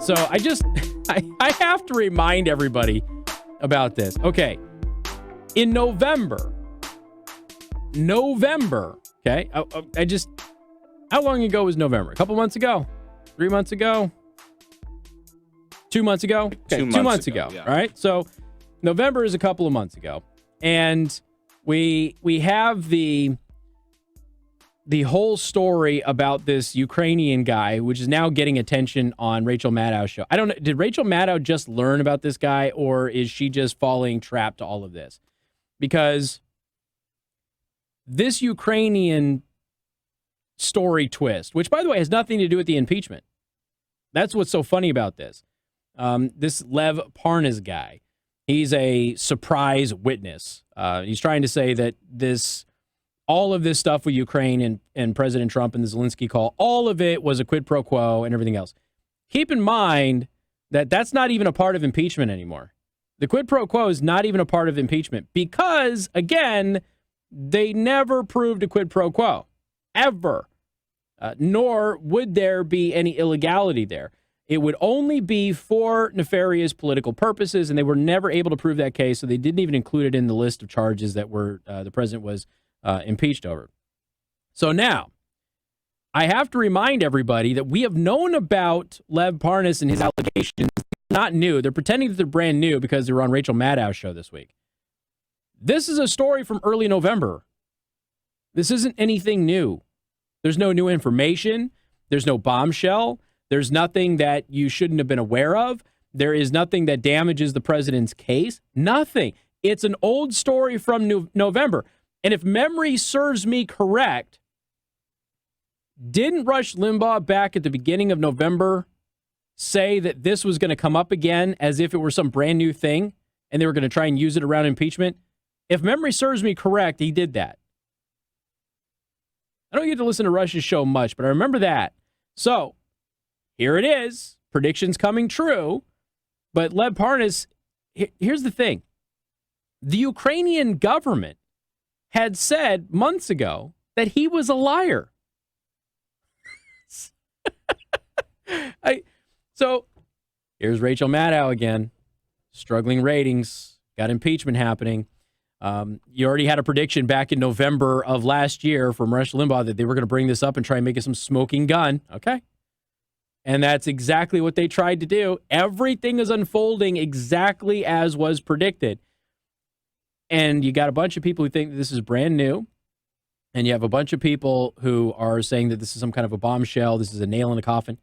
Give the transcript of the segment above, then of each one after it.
So I have to remind everybody about this. Okay. In November, okay? How long ago was November? A couple months ago? 3 months ago? 2 months ago? Okay, 2 months ago. Yeah. All right. So November is a couple of months ago. And we have the whole story about this Ukrainian guy, which is now getting attention on Rachel Maddow's show. I don't know. Did Rachel Maddow just learn about this guy, or is she just falling trapped to all of this? Because this Ukrainian story twist, which, by the way, has nothing to do with the impeachment. That's what's so funny about this. This Lev Parnes guy, he's a surprise witness. He's trying to say that all of this stuff with Ukraine and President Trump and the Zelensky call, all of it was a quid pro quo and everything else. Keep in mind that that's not even a part of impeachment anymore. The quid pro quo is not even a part of impeachment because, again, they never proved a quid pro quo, ever. Nor would there be any illegality there. It would only be for nefarious political purposes, and they were never able to prove that case, so they didn't even include it in the list of charges that were the president was impeached over. So now, I have to remind everybody that we have known about Lev Parnes and his allegations. Not new. They're pretending that they're brand new because they were on Rachel Maddow's show this week. This is a story from early November. This isn't anything new. There's no new information. There's no bombshell. There's nothing that you shouldn't have been aware of. There is nothing that damages the president's case. Nothing. It's an old story from November. And if memory serves me correct, didn't Rush Limbaugh back at the beginning of November say that this was going to come up again as if it were some brand new thing and they were going to try and use it around impeachment? If memory serves me correct, he did that. I don't get to listen to Rush's show much, but I remember that. So here it is. Predictions coming true. But Lev Parnes, here's the thing. The Ukrainian government had said months ago that he was a liar. So here's Rachel Maddow again. Struggling ratings. Got impeachment happening. You already had a prediction back in November of last year from Rush Limbaugh that they were going to bring this up and try and make it some smoking gun. Okay. And that's exactly what they tried to do. Everything is unfolding exactly as was predicted. And you got a bunch of people who think that this is brand new. And you have a bunch of people who are saying that this is some kind of a bombshell. This is a nail in the coffin.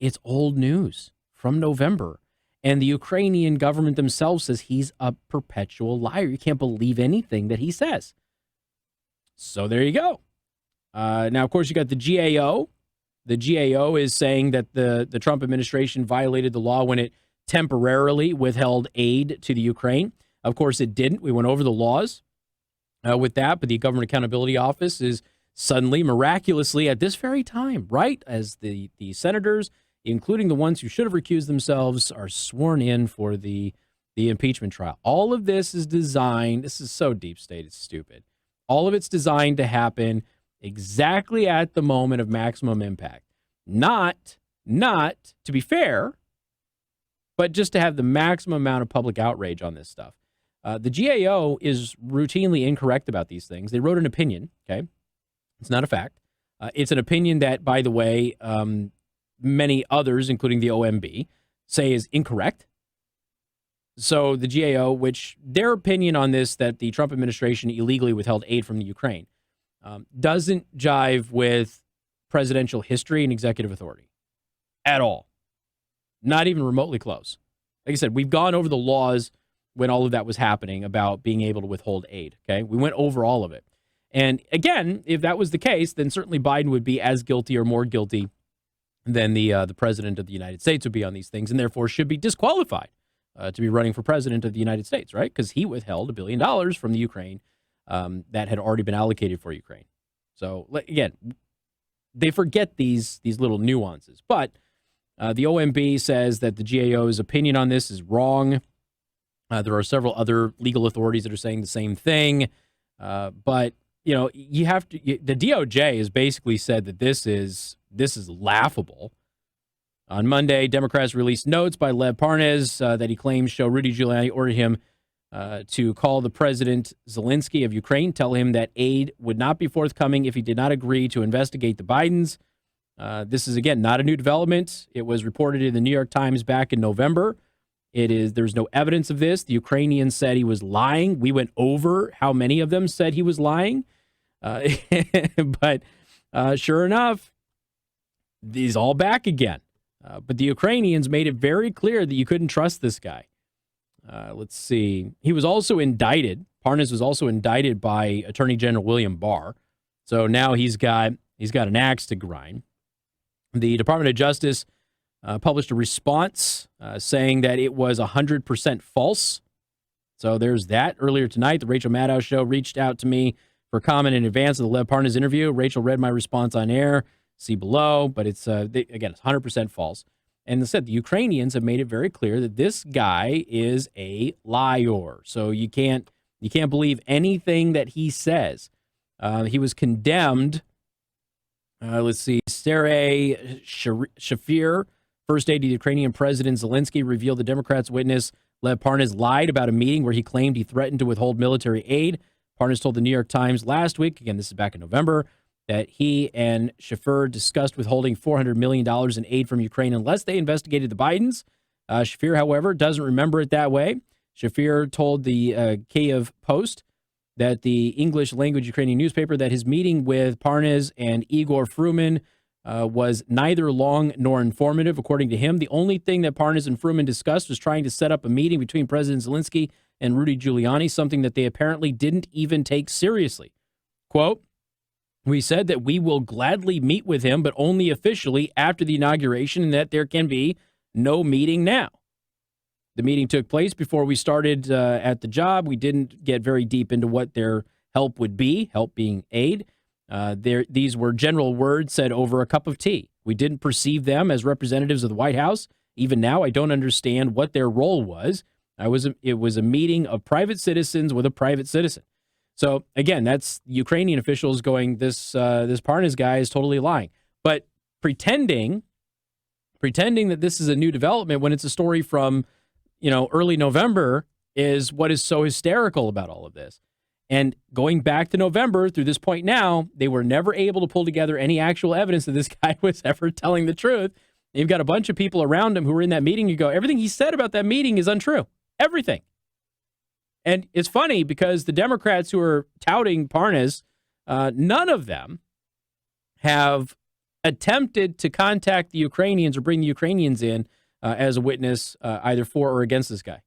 It's old news from November. And the Ukrainian government themselves says he's a perpetual liar. You can't believe anything that he says. So there you go. Now, of course, you got the GAO. The GAO is saying that the Trump administration violated the law when it temporarily withheld aid to the Ukraine. Of course, it didn't. We went over the laws with that, but the Government Accountability Office is suddenly, miraculously, at this very time, right as the senators, including the ones who should have recused themselves, are sworn in for the impeachment trial. All of this is designed, this is so deep state, it's stupid. All of it's designed to happen exactly at the moment of maximum impact. Not, to be fair, but just to have the maximum amount of public outrage on this stuff. The GAO is routinely incorrect about these things. They wrote an opinion, okay? It's not a fact. It's an opinion that, by the way, many others, including the OMB, say is incorrect. So the GAO, which their opinion on this, that the Trump administration illegally withheld aid from the Ukraine, doesn't jive with presidential history and executive authority at all. Not even remotely close. Like I said, we've gone over the laws when all of that was happening about being able to withhold aid. Okay, we went over all of it. And again, if that was the case, then certainly Biden would be as guilty or more guilty than the president of the United States would be on these things, and therefore should be disqualified to be running for president of the United States, right? Because he withheld $1 billion from the Ukraine that had already been allocated for Ukraine. So again, they forget these little nuances. But the OMB says that the GAO's opinion on this is wrong. There are several other legal authorities that are saying the same thing. But, you know, you have to, the DOJ has basically said that this is laughable. On Monday, Democrats released notes by Lev Parnes that he claims show Rudy Giuliani ordered him to call the President Zelensky of Ukraine, tell him that aid would not be forthcoming if he did not agree to investigate the Bidens. This is, again, not a new development. It was reported in the New York Times back in November. There's no evidence of this. The Ukrainians said he was lying. We went over how many of them said he was lying. But sure enough, he's all back again. But the Ukrainians made it very clear that you couldn't trust this guy. Let's see. He was also indicted. Parnes was also indicted by Attorney General William Barr. So now he's got an axe to grind. The Department of Justice published a response saying that it was 100% false. So there's that. Earlier tonight, the Rachel Maddow show reached out to me for comment in advance of the Lev Parnes interview. Rachel read my response on air. See below, but it's again, it's 100% false. And as I said, the Ukrainians have made it very clear that this guy is a liar. So you can't believe anything that he says. He was condemned. Let's see. Sergei Shafir, first aide to the Ukrainian President Zelensky, revealed the Democrats' witness Lev Parnes lied about a meeting where he claimed he threatened to withhold military aid. Parnes told the New York Times last week, again, this is back in November, that he and Shafir discussed withholding $400 million in aid from Ukraine unless they investigated the Bidens. Shafir, however, doesn't remember it that way. Shafir told the Kiev Post, that the English language Ukrainian newspaper, that his meeting with Parnes and Igor Fruman was neither long nor informative. According to him, the only thing that Parnes and Fruman discussed was trying to set up a meeting between President Zelensky and Rudy Giuliani, something that they apparently didn't even take seriously. Quote, "We said that we will gladly meet with him, but only officially after the inauguration, and that there can be no meeting now. The meeting took place before we started at the job. We didn't get very deep into what their help would be, help being aid. These were general words said over a cup of tea. We didn't perceive them as representatives of the White House. Even now, I don't understand what their role was. It was a meeting of private citizens with a private citizen." So again, that's Ukrainian officials going, this Parnes guy is totally lying, but pretending that this is a new development when it's a story from, early November is what is so hysterical about all of this. And going back to November through this point now, they were never able to pull together any actual evidence that this guy was ever telling the truth. You've got a bunch of people around him who were in that meeting. You go, everything he said about that meeting is untrue. Everything. And it's funny because the Democrats who are touting Parnes, none of them have attempted to contact the Ukrainians or bring the Ukrainians in as a witness either for or against this guy.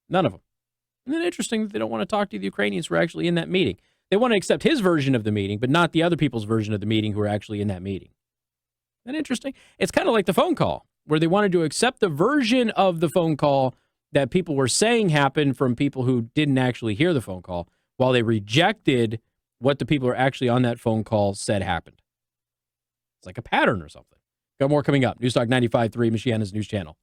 None of them. Isn't it interesting that they don't want to talk to the Ukrainians who are actually in that meeting? They want to accept his version of the meeting, but not the other people's version of the meeting who are actually in that meeting. Isn't that interesting? It's kind of like the phone call, where they wanted to accept the version of the phone call that people were saying happened from people who didn't actually hear the phone call, while they rejected what the people who are actually on that phone call said happened. It's like a pattern or something. Got more coming up. Newstalk 95.3, Michiana's news channel.